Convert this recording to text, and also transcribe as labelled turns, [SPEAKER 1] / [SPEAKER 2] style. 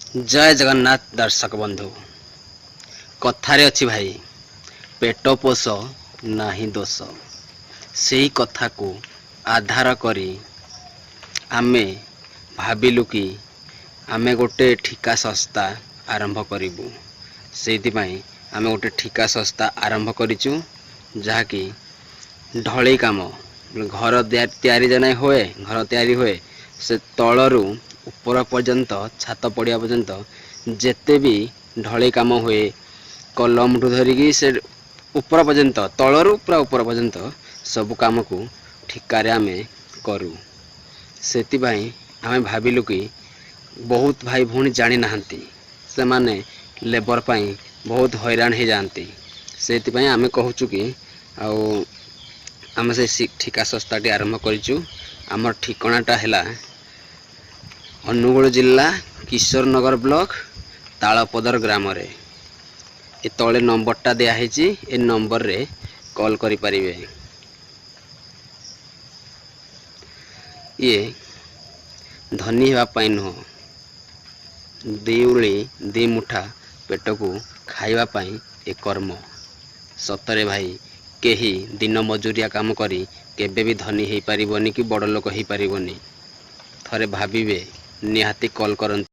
[SPEAKER 1] जय जगन्नाथ दर्शक बंधु। कथारे अच्छी भाई, पेट पोष नाही दोष। सेही कथा को आधार करी आमे भाविलु कि आमे गोटे ठिका संस्था आरंभ करिबु। सेइथिपाई आमे गोटे ठिका संस्था आरंभ करिचु, जहाँकि ढलई काम घर तैयारी जनाई हुए, घर तैयारी हुए से तलरू ऊपर पर्यंत छात पड़िया पर्यंत जेते भी ढलई काम हुए, कलम ठू धरिकी से ऊपर पर्यंत तलरू पूरा ऊपर पर्यंत सब काम को ठिकारे आमे करू। सेतिपाई आमे भाविलु कि बहुत भाई भौणी जानी नाहंती, से माने लेबर पाई बहुत हैरान हो जाती। सेतिपाई आमे कहूचु कि आउ आमे से ठिका संस्थाटी आरंभ करिचु। आमर ठिकनाटा हैला अनुगुल जिला किशोर नगर ब्लॉक तालपदर ग्राम रे। ए तले नंबरटा दिया है, ए नंबर रे कॉल करि परिबे। ये धनी हेबा पाई नुह, दिउली दी मुठा पेट को खाइबा पाई ए कर्म। सतरे भाई केही दिन मजूरिया काम करी केबे भी धनी हेई परिबोनी कि बड़ लोक हेई परिबोनी। थरे भाबिबे, निहाती कॉल करन।